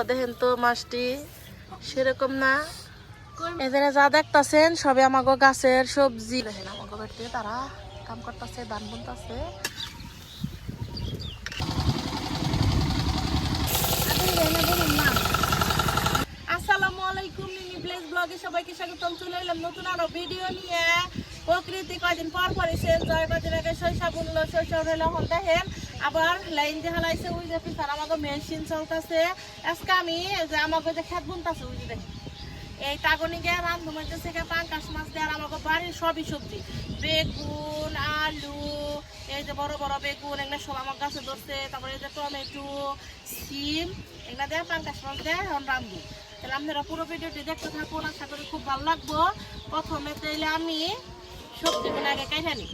দেখেন তো মাছটি সেরকম না। এখানে যা দেখতেছেন সবে আমাকে গাছের সবজি। দেখেন আমাকে বাড়িতে তারা কাম করতেছে, ধান বুনতেছে। আসসালামু আলাইকুম, মিমি প্লেস ব্লগে সবাইকে স্বাগতম। চলে এলাম নতুন আরো ভিডিও নিয়ে। প্রকৃতি কয়দিন পর এসেছেন, জয় কদিন আগে শৈশব উঠলো, শৈশব হলো এখন দেখেন আবার লাইন দিয়ে হালাইছে। ওই যে পিছার আমাকে মেশিন চলতেছে। আজকে আমি যে আমাকে যে খেত বুনতেছে ওই যে দেখেন এই তাগনি গিয়ে রান্ধু মাইতেছে পাঙ্কাশ মাছ দিয়ে। আর আমাকে বাড়ির সবই সবজি, বেগুন, আলু, এই যে বড় বড় বেগুন এগুলো সব আমার গাছে ধরছে। তারপরে এই যে টমেটো, সিম এগুলা দিয়ে পাঙ্কাশ মাছ দিয়ে এখন রান্ধু। তাহলে আপনারা পুরো ভিডিওটি দেখতে থাকুন, আশা করি খুব ভালো লাগবো। প্রথমে তাইলে আমি সবজিগুলো আগে কেটে নিই।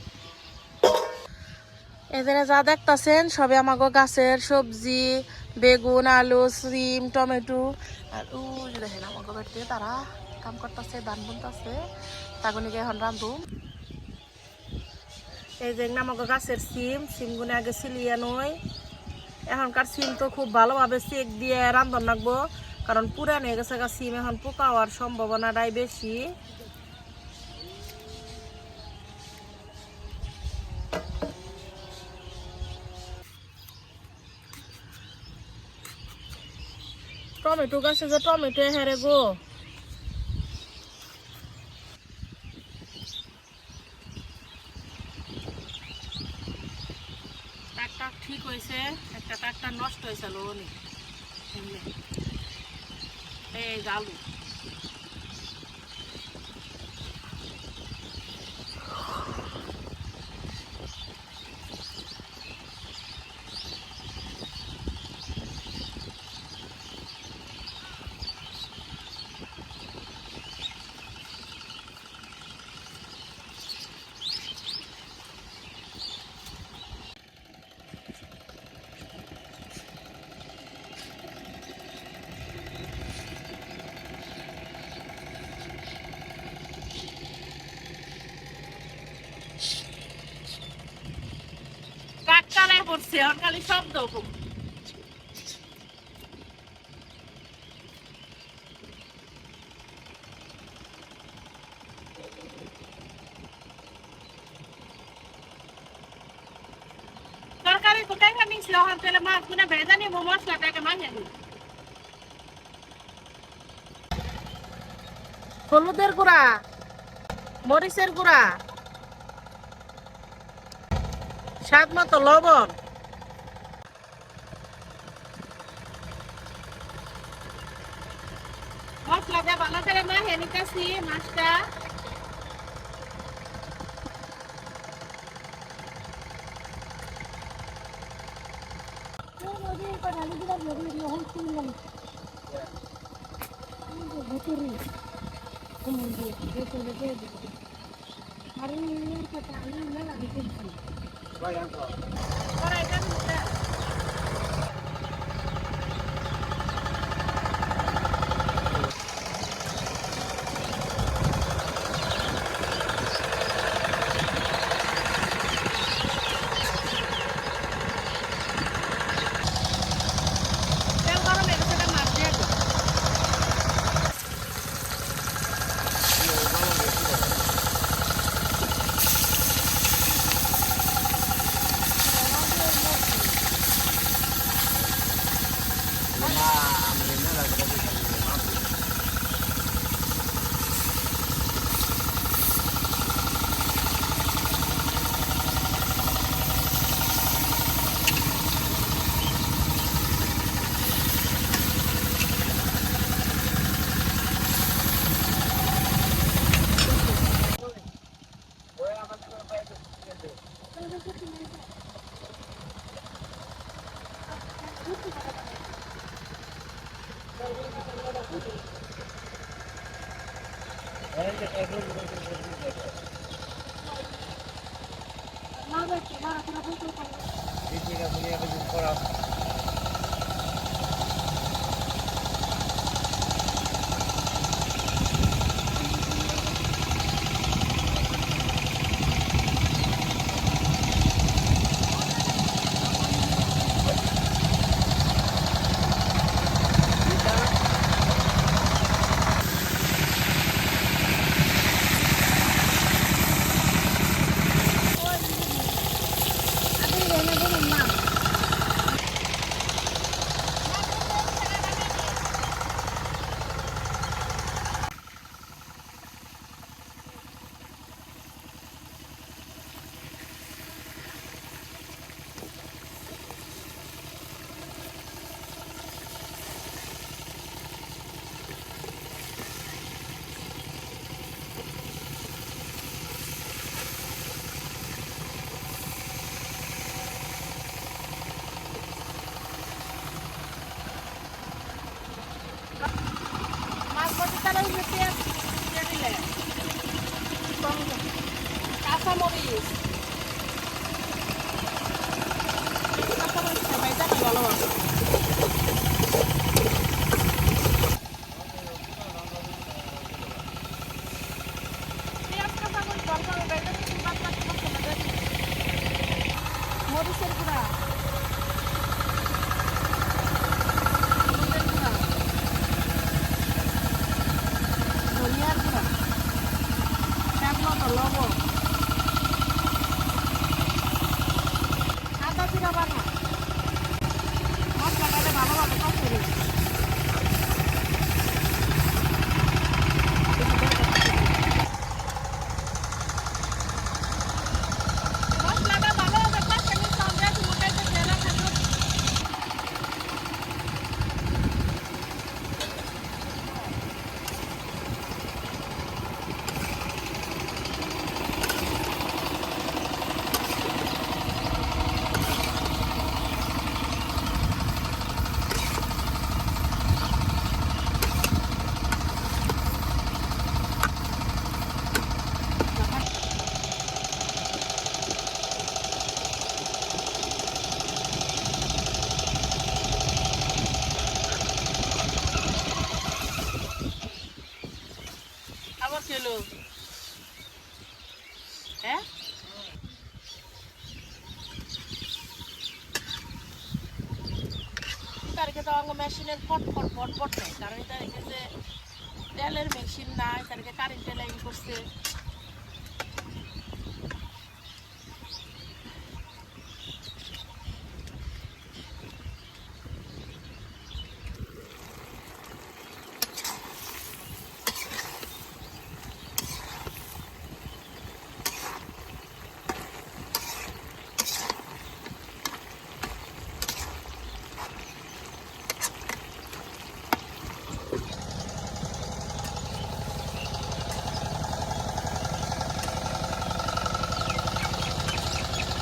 এখানে যা দেখতেছেন সবে আমাকে গাছের সবজি, বেগুন, আলু, সিম, টমেটো। আর ওই দেখেন আমাকে বাড়িতে তারা কাম করতেছে, ধান বুনতেছে। তাগুনিকে এখন রান্ধু। এই যে আমাকে গাছের সিমগুলো আগে সিলিয়ে নই। এখনকার সিম তো খুব ভালোভাবে চেক দিয়ে রান্ধন রাখবো, কারণ পুরান হয়ে গেছে সিম, এখন পোকা হওয়ার সম্ভাবনাটাই বেশি। টমেটো গাছে যে টমেটো হেরে গো, টাকটা ঠিক হয়েছে, একটা টাকটা নষ্ট হয়েছে এই আলু। কাকটারাই পড়ছে আর খালি শব্দ। তরকারি তো কাইটা নিছিল, এখন তেলে মাছ গুনা ভেজা নিব, মশলাটাকে মাখিয়ে দিব। হলুদের গুঁড়া, মরিচের গুঁড়া, স্বাদ মতো লবণ। মশলা দিয়ে ভালো করে মাখিয়ে নিতেছি মাছটা। তেলের উপরে পেঁয়াজ দিয়ে দিলে কাঁচামরিচ ভাইটা ভালোভাবে পেঁয়াজ কাঁচামরিচ ভালোভাবে ভাইটা মরিচের গুঁড়া ধনিয়ার গুঁড়া স্বাদ মতো লবণ আদা জিরা বাটা মশলাটাকে ভালোভাবে কষিয়ে নিই মশলাটা ভালোভাবে কষিয়ে নিই সঙ্গে মুটাইতে জেলা থাকবে আবার ছিল হ্যাঁ তারিখে তো আমার মেশিনের ফট নেই কারণ এই তারিখে যে তেলের মেশিন নাই তারিখে কারেন্টে লাইন করছে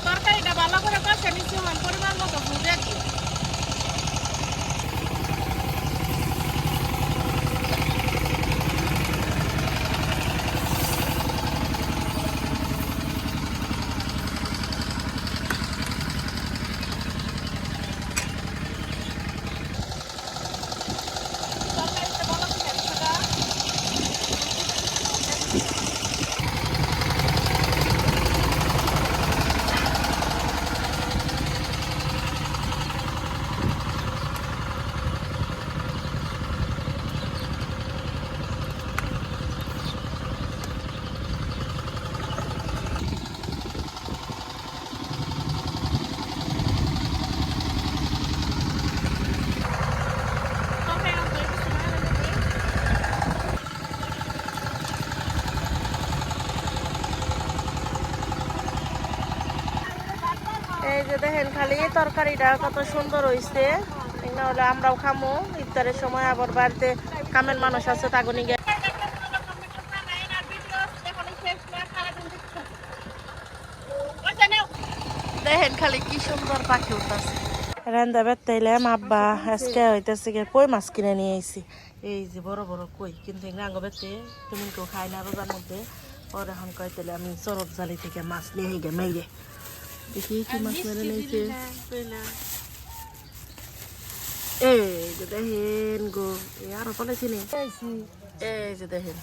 তরকারিটা ভালো করে কষে নিচ্ছি পরিমাণ মতো ভুজে দিই তরকারিটা ভালো করে কিছুটা এই যে দেখেন খালি তরকারিটা কত সুন্দর হয়েছে হলে আমরাও খামো ইফতারের সময় আবার বাড়িতে কামের মানুষ আছে তাগুনি গে দেখেন খালি কি সুন্দর পাখি উঠতেছে রান্দা বেতাইলাম আব্বা আজকে হইতেছে কই মাছ কিনে নিয়ে আইছি এই যে বড় বড় কই কিন্তু রাঙ্গ বেতে তুমি কেউ খাই না রোজার মধ্যে ওর এখন কইতেলে আমি চরক জালি থেকে মাছ নিয়ে গে মেরে দেখি কি মাছ মেরে নিয়েছে এই যে দেখেন গো আরো পালাইছি নি এই যে দেখেন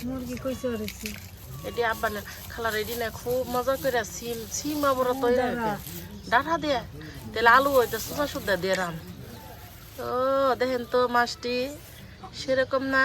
মুরগি কইছে ওরেছি এটি আব্বা না খালার এটি না খুব মজা করে সিম আবার তৈরি ডাটা দিয়ে তাহলে আলু হইতে সোজা সুদ্ধা দিয়ে রাম ও দেখেন তো মাছটি সেরকম না